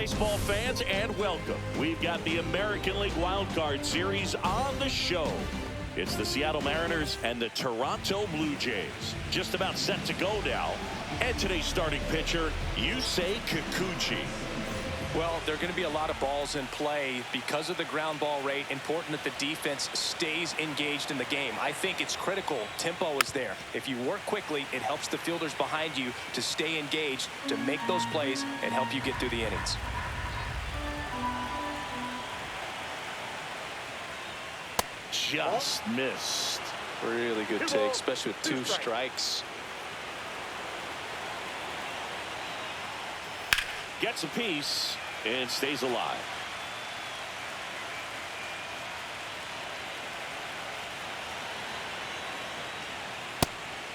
baseball fans, and welcome. We've got the American League Wild Card Series on the show. It's the Seattle Mariners and the Toronto Blue Jays. Just about set to go now. And today's starting pitcher, Yusei Kikuchi. Well, there are going to be a lot of balls in play because of the ground ball rate. Important that the defense stays engaged in the game. I think it's critical. Tempo is there. If you work quickly, it helps the fielders behind you to stay engaged, to make those plays, and help you get through the innings. Just missed. Really good take, especially with two strikes. Gets a piece and stays alive.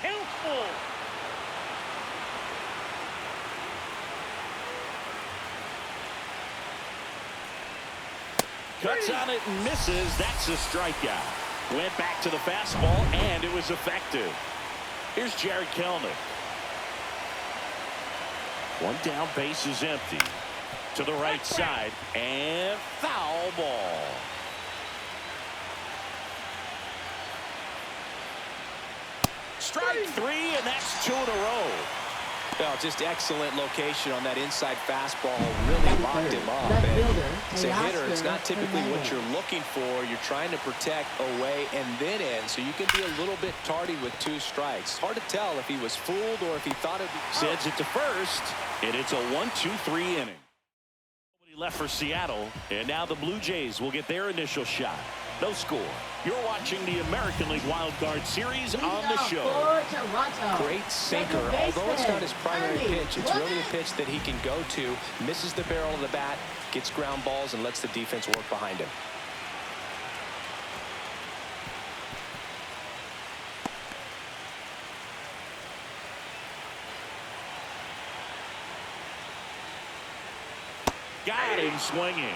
Helpful. Cuts on it and misses. That's a strikeout. Went back to the fastball and it was effective. Here's Jared Kelenic. One down, base is empty. To the right side, and foul ball. Strike three, and that's 2 in a row. Well, just excellent location on that inside fastball. Really locked him up. And as a hitter, it's not typically what you're looking for. You're trying to protect away and then in, so you can be a little bit tardy with 2 strikes. Hard to tell if he was fooled or if he thought it. Sends it to first, and it's a 1-2-3 inning. Nobody left for Seattle, and now the Blue Jays will get their initial shot. No score. You're watching the American League Wild Card Series on the show. Great sinker. Although it's not his primary pitch, it's really a pitch that he can go to. Misses the barrel of the bat, gets ground balls, and lets the defense work behind him. Got him swinging.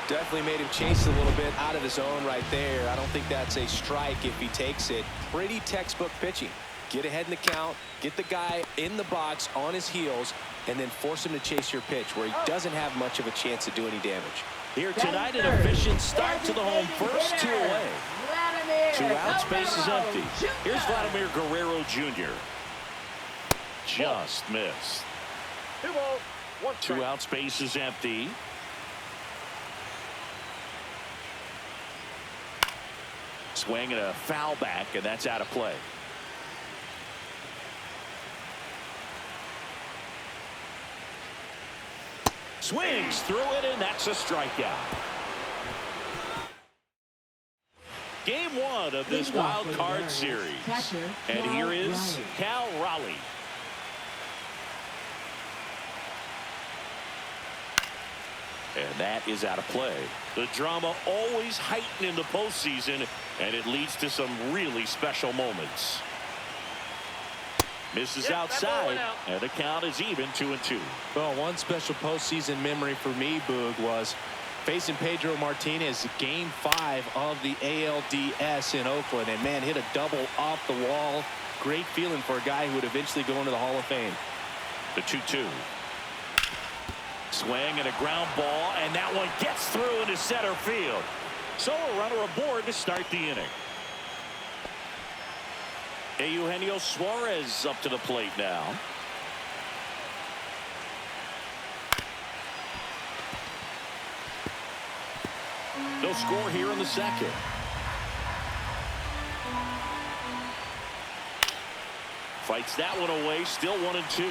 Definitely made him chase a little bit out of his zone right there. I don't think that's a strike if he takes it. Pretty textbook pitching. Get ahead in the count, get the guy in the box on his heels, and then force him to chase your pitch where he doesn't have much of a chance to do any damage. Here tonight, an efficient start to the home first, 2 away. 2 outs, base is empty. Here's Vladimir Guerrero Jr. Just missed. 2 outs, base is empty. Swing and a foul back, and that's out of play. Swings through it, and that's a strikeout. Game 1 of this wild card series. And here is Cal Raleigh. And that is out of play. The drama always heightened in the postseason, and it leads to some really special moments. Misses outside, and the count is even 2-2. Well, one special postseason memory for me, Boog, was facing Pedro Martinez, Game 5 of the ALDS in Oakland. And, man, hit a double off the wall. Great feeling for a guy who would eventually go into the Hall of Fame. The 2-2. Swing and a ground ball, and that one gets through into center field. So a runner aboard to start the inning. Eugenio Suarez up to the plate now. No score here in the second. Fights that one away, still 1-2.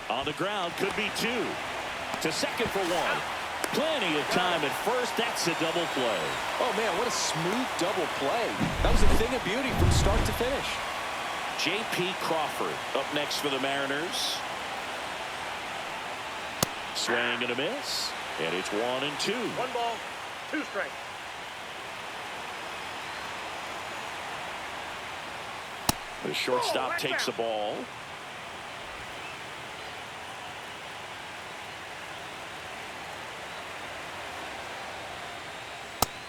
On the ground, could be 2. To second for 1. Plenty of time at first. That's a double play. Oh, man, what a smooth double play. That was a thing of beauty from start to finish. J.P. Crawford up next for the Mariners. Swing and a miss. And it's 1-2. 1 ball, 2 strikes. The shortstop takes the ball.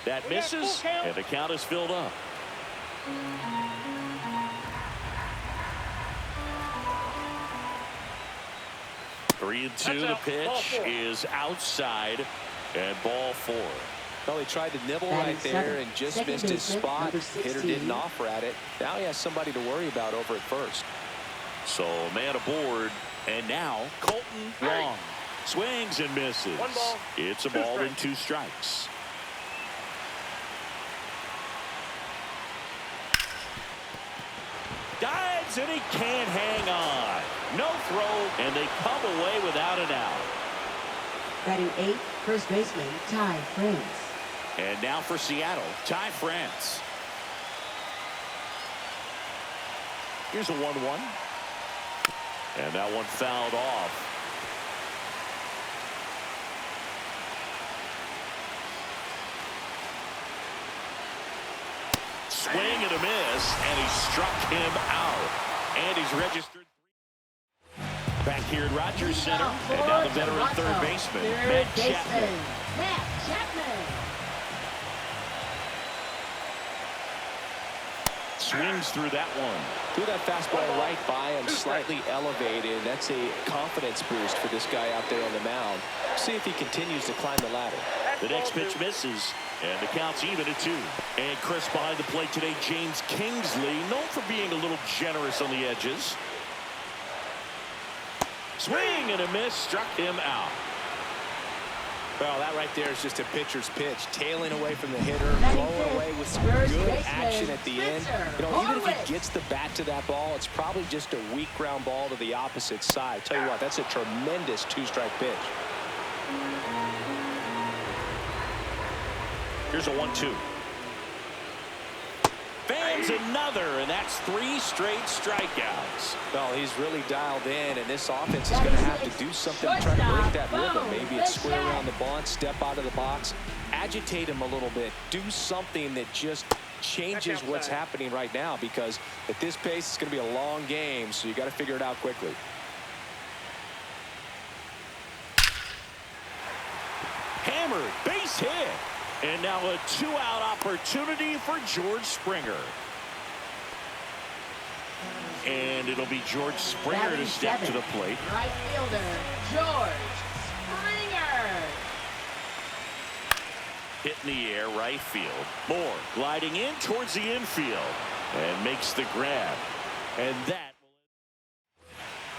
That misses, and the count is filled up. 3-2. The pitch is outside and ball 4. Well, he tried to nibble right there and just missed his spot. Hitter didn't offer at it. Now he has somebody to worry about over at first. So man aboard, and now Colton Wong swings and misses. One ball, it's a ball and 2 strikes. Dives and he can't hang on. No throw, and they come away without an out. Batting 8th, first baseman Ty France. And now for Seattle, Ty France. Here's a 1-1. And that one fouled off. Swing and a miss, and he struck him out. And he's registered. Back here at Rogers Center, and now the veteran third baseman, Matt Chapman. Swings through that one. Threw that fastball right by him, slightly elevated. That's a confidence boost for this guy out there on the mound. See if he continues to climb the ladder. The next pitch misses, and the count's even at 2. And Chris behind the plate today, James Kingsley, known for being a little generous on the edges. Swing and a miss, struck him out. Well, that right there is just a pitcher's pitch, tailing away from the hitter, blowing away with some good action at the end. You know, even if he gets the bat to that ball, it's probably just a weak ground ball to the opposite side. Tell you what, that's a tremendous 2-strike pitch. Here's a 1-2. Fans another, and that's 3 straight strikeouts. Well, he's really dialed in, and this offense is going to have to do something to try to break that rhythm. Maybe it's square around the bunt, step out of the box, agitate him a little bit, do something that just changes what's happening right now, because at this pace, it's going to be a long game, so you got to figure it out quickly. Hammered, base hit. And now a 2-out opportunity for George Springer. And it'll be George Springer to step to the plate. Right fielder, George Springer. Hit in the air, right field. Moore gliding in towards the infield and makes the grab. And that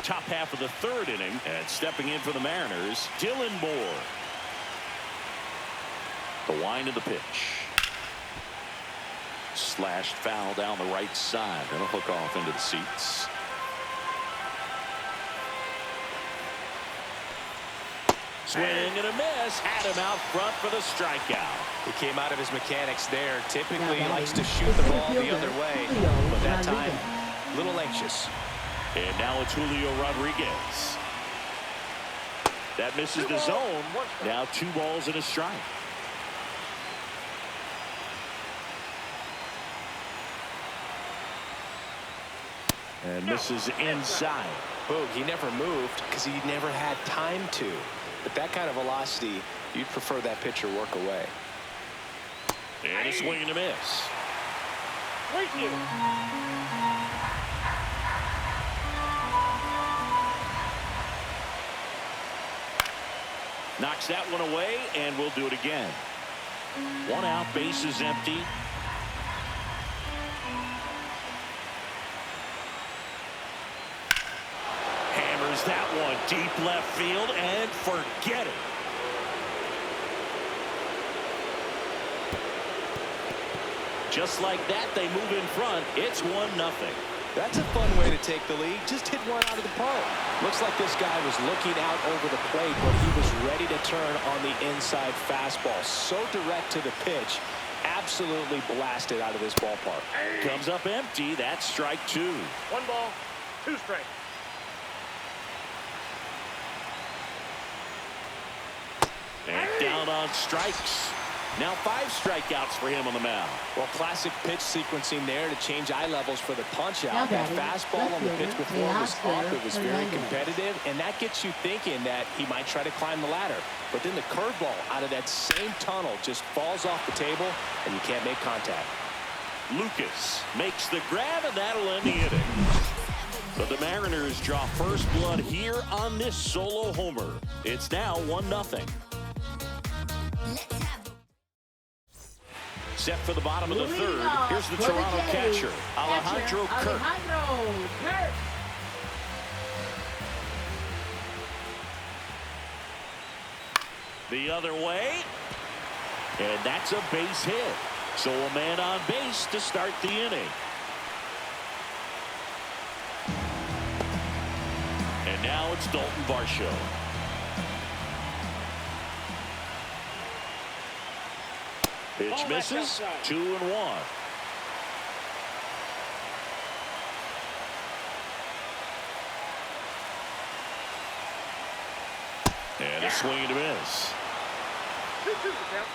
top half of the 3rd inning. And stepping in for the Mariners, Dylan Moore. The wind of the pitch. Slashed foul down the right side. That'll hook off into the seats. Swing and a miss. Had him out front for the strikeout. He came out of his mechanics there. Typically, he likes to shoot the ball the other way. But that time, a little anxious. And now it's Julio Rodriguez. That misses the zone. Now 2 balls and a strike. And misses inside. Boog, he never moved because he never had time to. But that kind of velocity, you'd prefer that pitcher work away. And a swing and a miss. Knocks that one away, and we'll do it again. 1 out, base is empty. That one deep left field, and forget it. Just like that, they move in front. It's 1-0. That's a fun way to take the lead. Just hit one out of the park. Looks like this guy was looking out over the plate, but he was ready to turn on the inside fastball. So direct to the pitch. Absolutely blasted out of this ballpark. Comes up empty. That's strike 2. 1 ball, 2 strikes. And down on strikes. Now 5 strikeouts for him on the mound. Well, classic pitch sequencing there to change eye levels for the punch out. That fastball on the pitch before was off. It was very competitive, and that gets you thinking that he might try to climb the ladder. But then the curveball out of that same tunnel just falls off the table, and you can't make contact. Lucas makes the grab, and that'll end the inning. But the Mariners draw first blood here on this solo homer. It's now 1-0. Set for the bottom of the third. Here's the Toronto catcher, Alejandro Kirk. The other way. And that's a base hit. So a man on base to start the inning. And now it's Dalton Varsho. Pitch misses. 2-1. And a swing and a miss. 2-2 the count.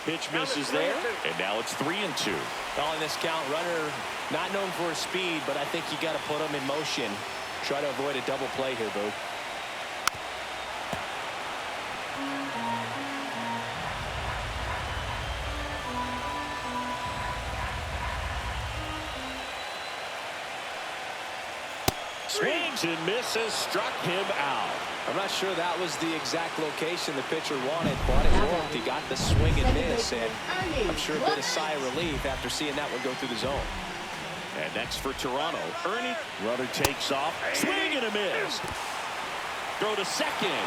Pitch misses there, and now it's 3-2. Well, in this count, runner not known for his speed, but I think you got to put him in motion. Try to avoid a double play here, Boog. Swings and misses, struck him out. I'm not sure that was the exact location the pitcher wanted, but it worked. He got the swing and miss, and I'm sure a bit of sigh of relief after seeing that one go through the zone. And next for Toronto, Ernie. Runner takes off, swing and a miss. Throw to second.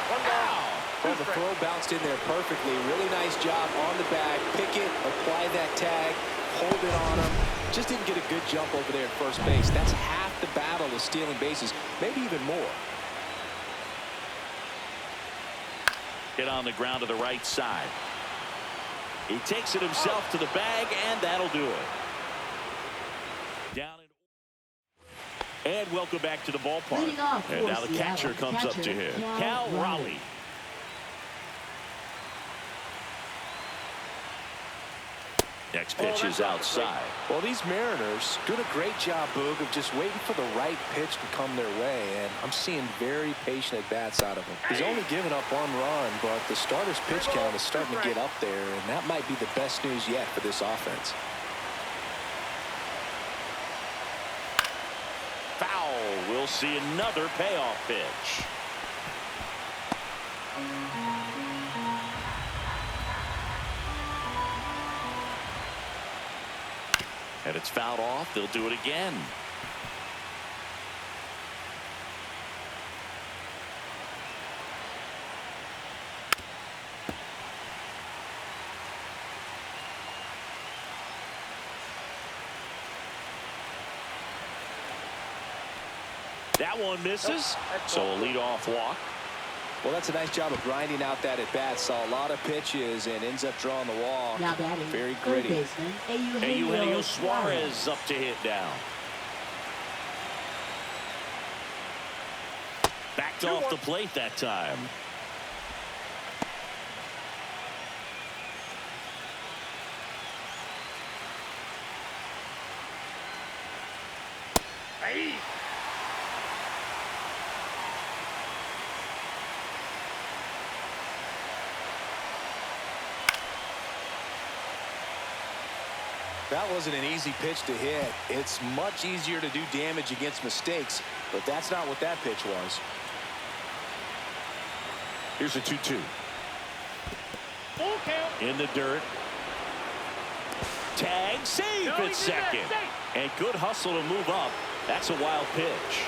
Well, the throw bounced in there perfectly. Really nice job on the bag. Pick it, apply that tag, hold it on him. Just didn't get a good jump over there at first base. That's half the battle of stealing bases, maybe even more. Hit on the ground to the right side. He takes it himself to the bag, and that'll do it. Down and welcome back to the ballpark. And now the catcher comes up to him, Cal Raleigh. Next pitch is outside. Well, these Mariners doing a great job, Boog, of just waiting for the right pitch to come their way, and I'm seeing very patient at-bats out of him. He's only given up 1 run, but the starter's pitch count is starting to get up there, and that might be the best news yet for this offense. Foul. We'll see another payoff pitch. And it's fouled off. They'll do it again. That one misses. So a leadoff walk. Well, that's a nice job of grinding out that at-bat. Saw a lot of pitches and ends up drawing the walk. Very gritty. Eugenio Suarez up to hit down. Backed off the plate that time. Hey. That wasn't an easy pitch to hit. It's much easier to do damage against mistakes, but that's not what that pitch was. Here's a 2-2. In the dirt. Tag, save at second. And good hustle to move up. That's a wild pitch.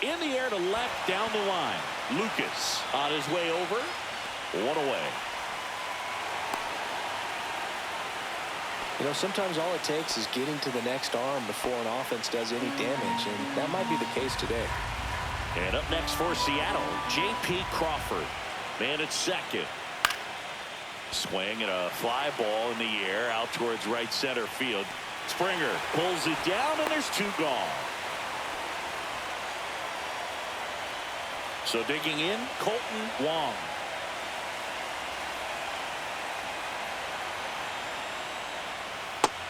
In the air to left, down the line. Lucas on his way over. 1 away. You know, sometimes all it takes is getting to the next arm before an offense does any damage, and that might be the case today. And up next for Seattle, J.P. Crawford. Man at second. Swing and a fly ball in the air out towards right center field. Springer pulls it down, and there's 2 gone. So digging in, Colton Wong.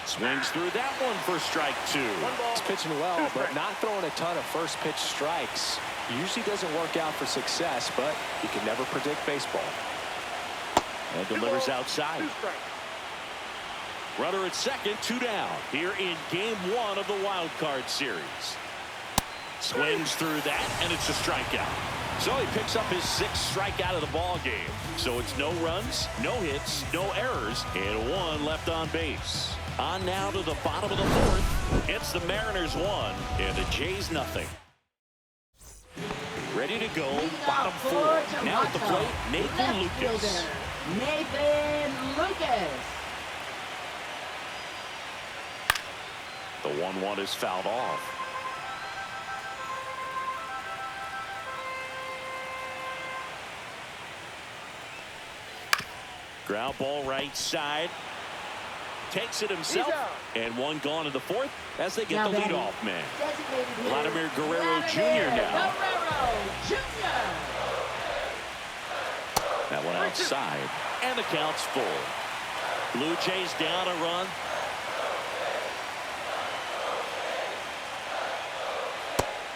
Swings through that one for strike 2. He's pitching well, but not throwing a ton of first pitch strikes. Usually doesn't work out for success, but you can never predict baseball. And delivers outside. Runner at second, 2 down. Here in game 1 of the wild card series. Swings through that, and it's a strikeout. So he picks up his 6th strikeout of the ball game. So it's no runs, no hits, no errors, and 1 left on base. On now to the bottom of the 4th. It's the Mariners 1 and the Jays nothing. Ready to go, bottom 4. Now at the plate, Nathan Lucas. Nathan Lucas. The 1-1 is fouled off. Ground ball right side. Takes it himself. And 1 gone in the 4th as they get the leadoff man. Vladimir Guerrero Jr. now. That one outside. And the count's full. Blue Jays down a run.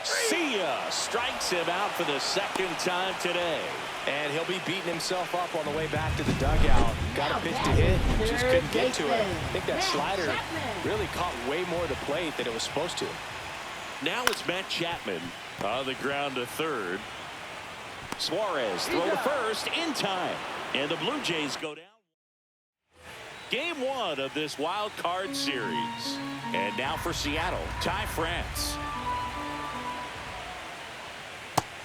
See ya. Strikes him out for the 2nd time today. And he'll be beating himself up on the way back to the dugout. Got a pitch to hit, just couldn't get to it. I think that slider really caught way more of the plate than it was supposed to. Now it's Matt Chapman on the ground to third. Suarez throw to first in time. And the Blue Jays go down. Game 1 of this wild card series. And now for Seattle, Ty France.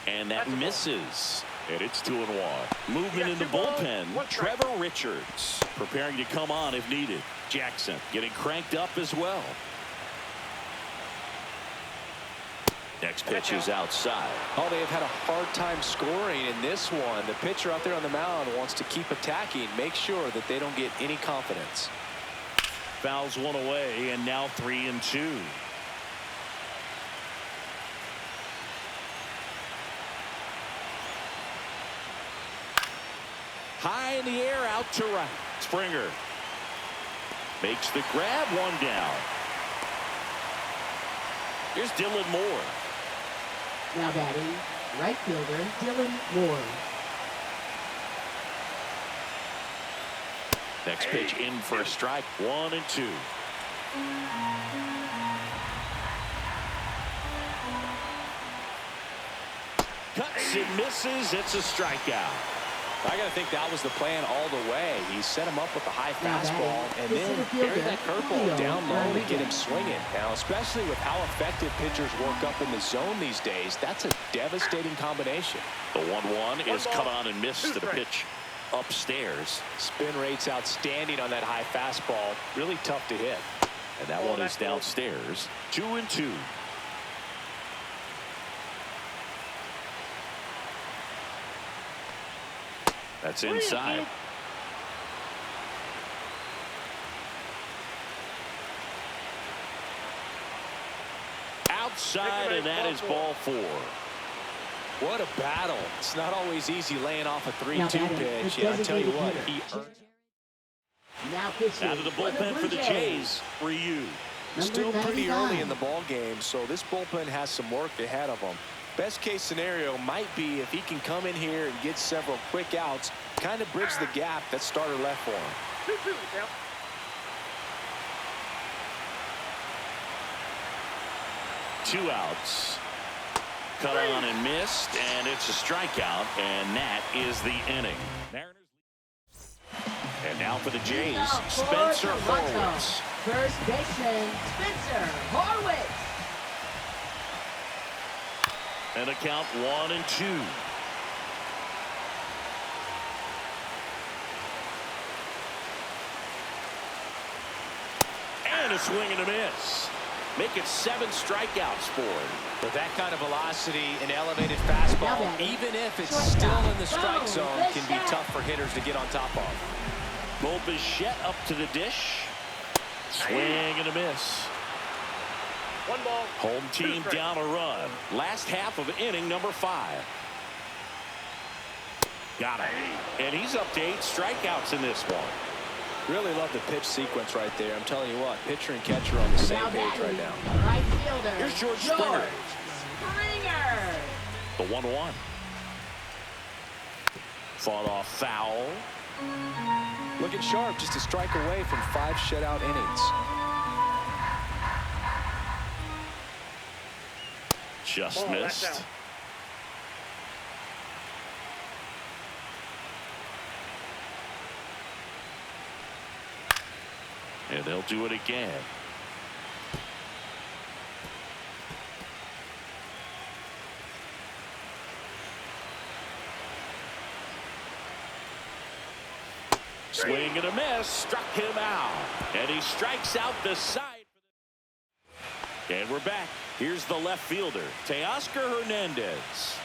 And that misses. And it's 2-1. Movement in the bullpen. Trevor Richards preparing to come on if needed. Jackson getting cranked up as well. Next pitch is outside. Oh, they have had a hard time scoring in this one. The pitcher out there on the mound wants to keep attacking, make sure that they don't get any confidence. Fouls one away, and now 3-2. High in the air, out to right. Springer makes the grab, 1 down. Here's Dylan Moore. Now batting, right fielder Dylan Moore. Next pitch in for a strike, 1-2. Cuts and misses. It's a strikeout. I got to think that was the plan all the way. He set him up with a high fastball and then carry that curveball down low to get him swinging. Now, especially with how effective pitchers work up in the zone these days, that's a devastating combination. The 1-1 is cut on and missed to the pitch upstairs. Spin rate's outstanding on that high fastball. Really tough to hit. And that one is downstairs. 2-2. That's inside. Outside, and that is ball 4. What a battle. It's not always easy laying off a 3-2 pitch. Yeah, I tell you what, he earned. Now to the bullpen for the Jays. Ryu. Still pretty early in the ball game, so this bullpen has some work ahead of them. Best case scenario might be if he can come in here and get several quick outs, kind of bridge the gap that starter left for him. 2 outs. Cut on and missed, and it's a strikeout, and that is the inning. And now for the Jays, Spencer Horwitz. First baseman Spencer Horwitz. And a count 1-2. And a swing and a miss. Make it 7 strikeouts for him. With that kind of velocity and elevated fastball, even if it's still in the strike zone, can be tough for hitters to get on top of. Bo Bichette up to the dish. Swing and a miss. 1 ball. Home team down a run. Last half of inning number 5. Got it. And he's up to 8 strikeouts in this one. Really love the pitch sequence right there. I'm telling you what, pitcher and catcher are on the same page right now. Right fielder. Here's George Springer. Springer. The 1-1. Fought off foul. Looking sharp, just a strike away from 5 shutout innings. Just missed. And they'll do it again. Swing and a miss, struck him out. And he strikes out the side. And we're back. Here's the left fielder, Teoscar Hernandez.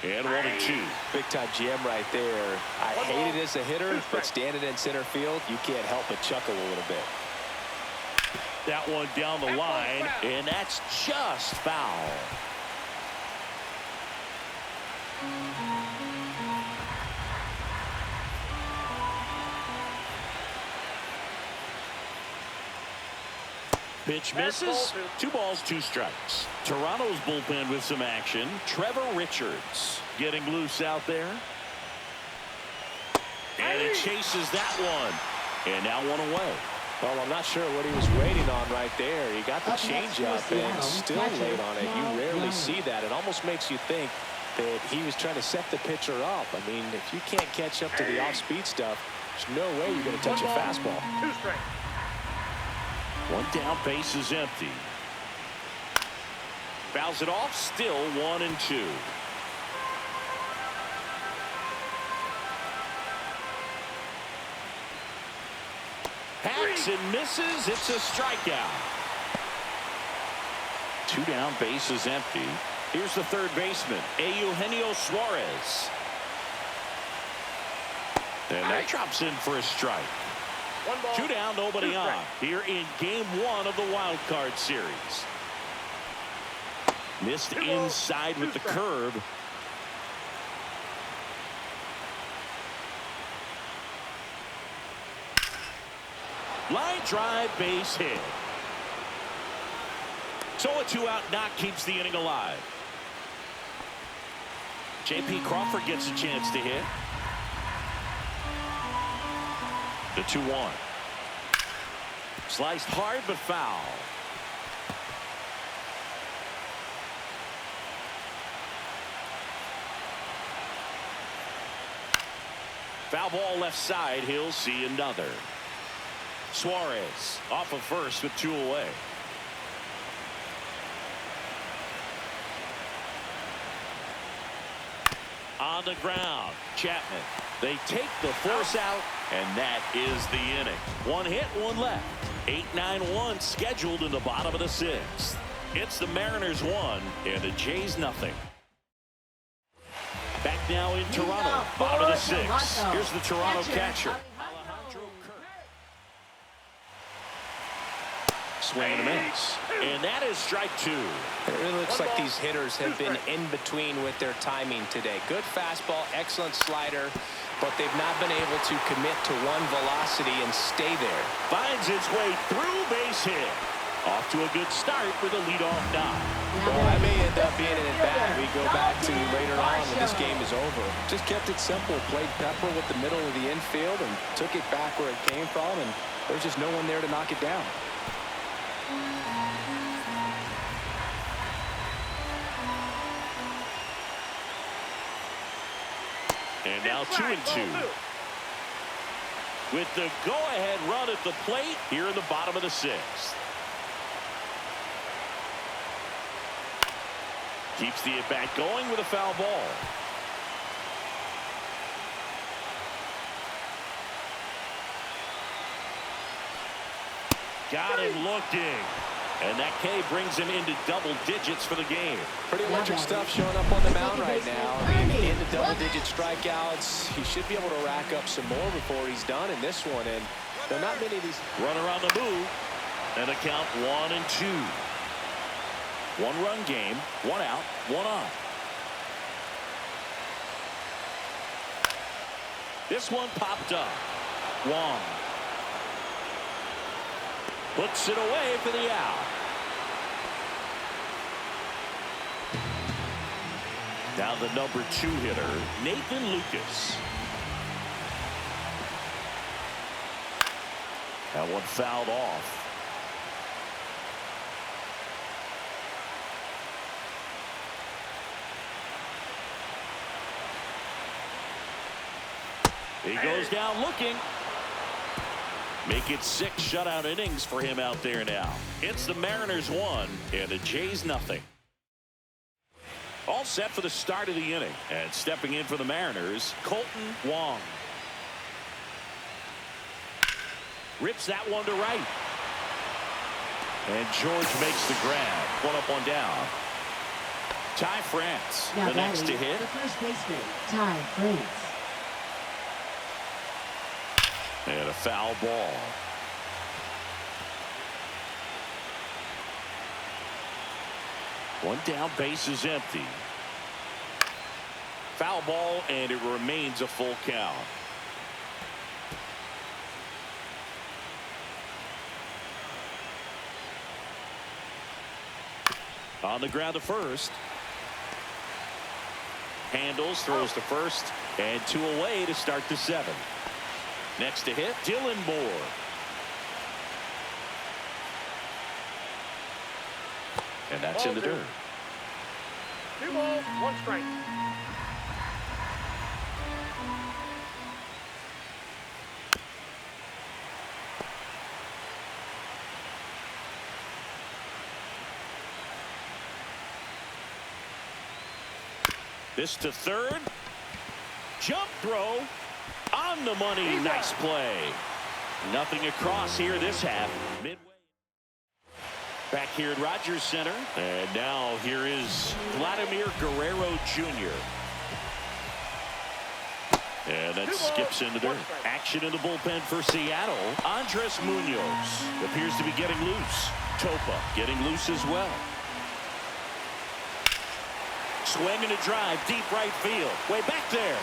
And 1-2. Big time jam right there. I hate it as a hitter, but standing in center field, you can't help but chuckle a little bit. That one down the line, and that's just foul. Pitch misses. 2 balls, 2 strikes. Toronto's bullpen with some action. Trevor Richards getting loose out there. And he chases that one. And now 1 away. Well, I'm not sure what he was waiting on right there. He got the changeup and still late on it. You rarely see that. It almost makes you think that he was trying to set the pitcher up. I mean, if you can't catch up to the off-speed stuff, there's no way you're going to touch a fastball. 2 strikes. 1 down, base is empty. Fouls it off, still 1-2. Hacks and misses. It's a strikeout. 2 down, base is empty. Here's the third baseman, Eugenio Suarez. And that drops in for a strike. 1 ball. 2 down, nobody 2 on. strikes. Here in game 1 of the wild card series. Missed 2 balls, inside 2 with the strikes. curve. Line drive, base hit. So a 2-out knock keeps the inning alive. J.P. Crawford gets a chance to hit. The 2-1. Sliced hard but foul. Foul ball left side. He'll see another. Suarez off of first with 2 away. On the ground, Chapman. They take the force out, and that is the inning. 1 hit, 1 left. 8-9-1 scheduled in the bottom of the 6th. It's the Mariners 1 and the Jays nothing. Back now in Toronto, bottom of the 6th. Here's the Toronto catcher. Swing and a miss. And that is strike 2. It really looks like these hitters have been in between with their timing today. Good fastball, excellent slider, but they've not been able to commit to one velocity and stay there. Finds its way through, base hit. Off to a good start with a leadoff knock. Well, that may end up being an at-bat we go back to later on when this game is over. Just kept it simple, played pepper with the middle of the infield and took it back where it came from, and there's just no one there to knock it down. And now 2-2. With the go-ahead run at the plate here in the bottom of the 6th. Keeps the at-bat going with a foul ball. Got him looking. And that K brings him into double digits for the game. Pretty electric stuff showing up on the mound right now. I mean, into double-digit strikeouts. He should be able to rack up some more before he's done in this one. And there are not many of these. Runner on the move. And a count 1-2. 1-run game. 1 out. 1 on. This one popped up. Wong puts it away for the out. Now the number 2 hitter, Nathan Lucas. That one fouled off. He goes down looking. Make it 6 shutout innings for him out there now. It's the Mariners 1 and the Jays nothing. All set for the start of the inning. And stepping in for the Mariners, Colton Wong. Rips that one to right. And George makes the grab. 1 up, 1 down. Ty France, now the next to hit. The first baseman, Ty France. And a foul ball. One down, base is empty. Foul ball, and it remains a full count. On the ground to first. Handles, throws to first, and 2 away to start the 7th. Next to hit, Dylan Moore. And that's in the dirt. 2 balls, 1 strike. This to third. Jump throw. On the money. Nice play. Nothing across here this half. Midway. Back here at Rogers Center. And now here is Vladimir Guerrero Jr. And that skips into dirt. Action in the bullpen for Seattle. Andres Munoz appears to be getting loose. Topa getting loose as well. Swing and a drive, deep right field. Way back there.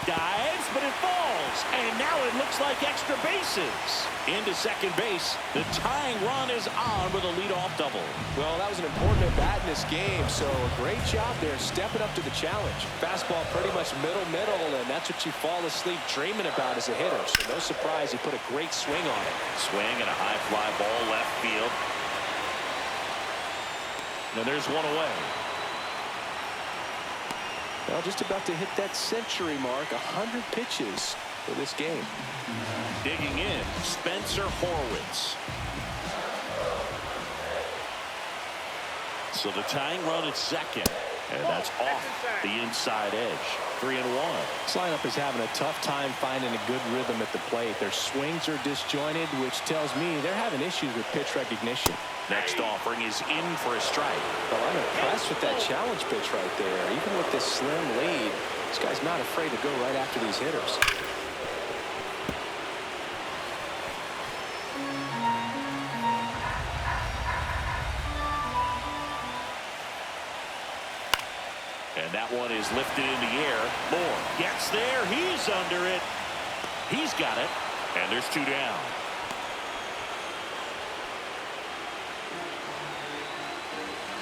Dives, but it falls. And now it looks like extra bases. Into second base. The tying run is on with a leadoff double. Well, that was an important at-bat in this game, so a great job there stepping up to the challenge. Fastball pretty much middle, and that's what you fall asleep dreaming about as a hitter. So no surprise, he put a great swing on it. Swing and a high fly ball left field. And there's one away. Well, just about to hit that century mark, 100 pitches for this game. Digging in, Spencer Horwitz. So the tying run at second, and that's off the inside edge. 3-1. This lineup is having a tough time finding a good rhythm at the plate. Their swings are disjointed, which tells me they're having issues with pitch recognition. Next offering is in for a strike. Well, I'm impressed with that challenge pitch right there. Even with this slim lead, this guy's not afraid to go right after these hitters. And that one is lifted in the air. Moore gets there. He's under it. He's got it. And there's 2 down.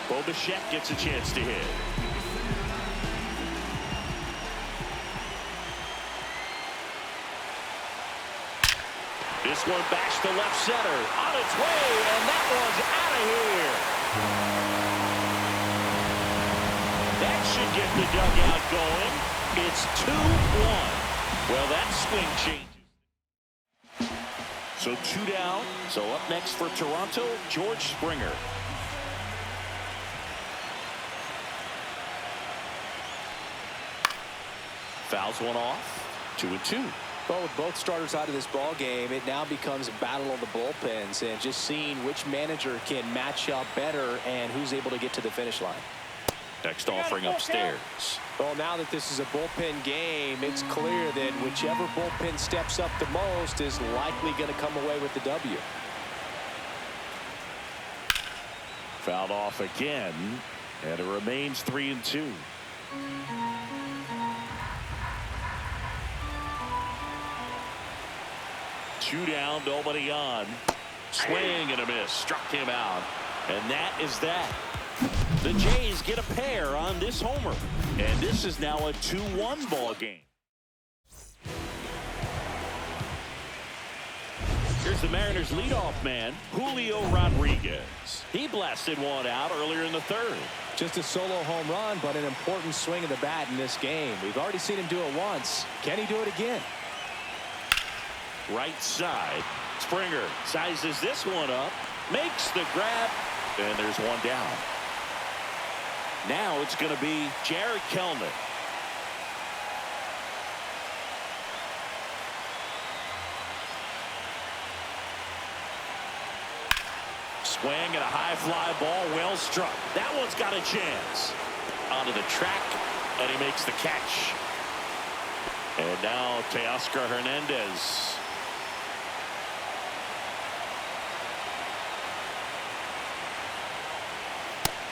Bo Bichette gets a chance to hit. This one bashed to left center. On its way, and that one's out of here. That should get the dugout going. It's 2-1. Well, that swing changes. So 2 down. So up next for Toronto, George Springer. Fouls one off. 2-2. Well, with both starters out of this ball game, it now becomes a battle of the bullpens and just seeing which manager can match up better and who's able to get to the finish line. Next offering upstairs. Well, now that this is a bullpen game, it's clear that whichever bullpen steps up the most is likely going to come away with the W. Fouled off again, and it remains 3-2. 2 down, nobody on. Swing and a miss. Struck him out. And that is that. The Jays get a pair on this homer. And this is now a 2-1 ball game. Here's the Mariners leadoff man, Julio Rodriguez. He blasted one out earlier in the 3rd. Just a solo home run, but an important swing of the bat in this game. We've already seen him do it once. Can he do it again? Right side. Springer sizes this one up, makes the grab, and there's one down. Now it's going to be Jared Kelnick. Swing and a high fly ball, well struck. That one's got a chance. Onto the track, and he makes the catch. And now Teoscar Hernandez.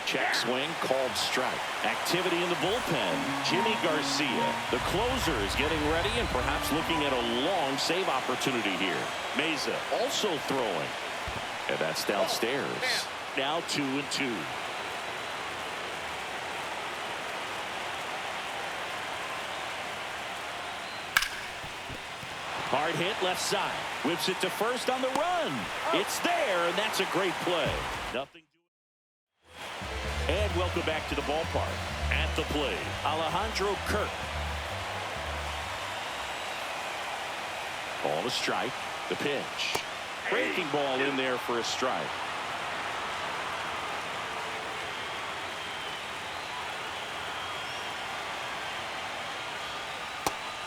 Check swing, called strike. Activity in the bullpen. Jimmy Garcia, the closer, is getting ready and perhaps looking at a long save opportunity here. Meza also throwing. And that's downstairs. Now 2-2. Hard hit left side. Whips it to first on the run. It's there, and that's a great play. Nothing. And welcome back to the ballpark. At the plate, Alejandro Kirk. Ball to strike. The pitch. Breaking ball in there for a strike.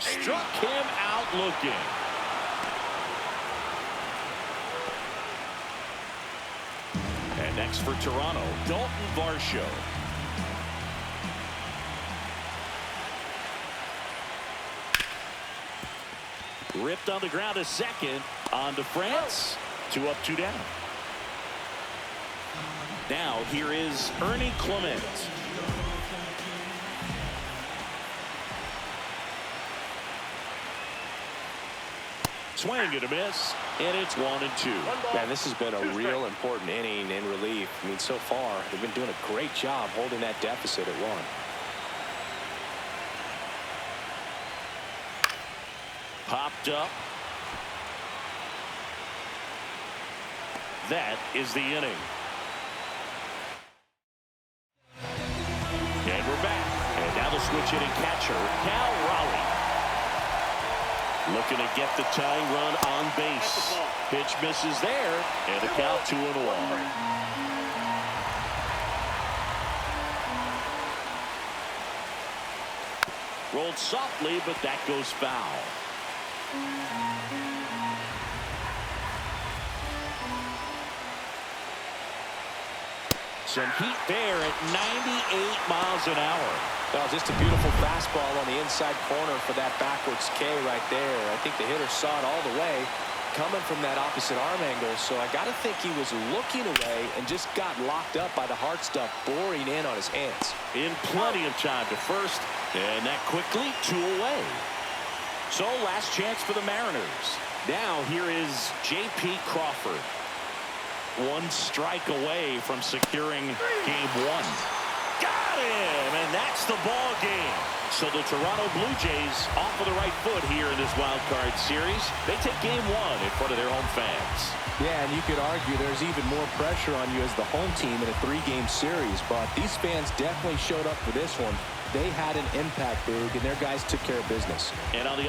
Struck him out looking. And next for Toronto, Dalton Varsho. Ripped on the ground to second. On to France. 2 up, 2 down. Now here is Ernie Clement. Swing and a miss, and it's 1-2. Man, this has been a real important inning in relief. I mean, so far, they've been doing a great job holding that deficit at 1. Popped up. That is the inning. And we're back. And now the switch hitting catcher, Cal Raleigh. Looking to get the tying run on base. Pitch misses there, and the count 2-1. Rolled softly, but that goes foul. Some heat there at 98 miles an hour. Well, just a beautiful fastball on the inside corner for that backwards K right there. I think the hitter saw it all the way coming from that opposite arm angle. So I got to think he was looking away and just got locked up by the hard stuff boring in on his hands. In plenty of time to first, and that quickly 2 away. So last chance for the Mariners. Now here is J.P. Crawford. 1 strike away from securing game 1. Got him, and that's the ball game. So the Toronto Blue Jays off of the right foot here in this wild card series. They take game 1 in front of their home fans. Yeah, and you could argue there's even more pressure on you as the home team in a 3-game series, but these fans definitely showed up for this one. They had an impact, Boog, and their guys took care of business. And on the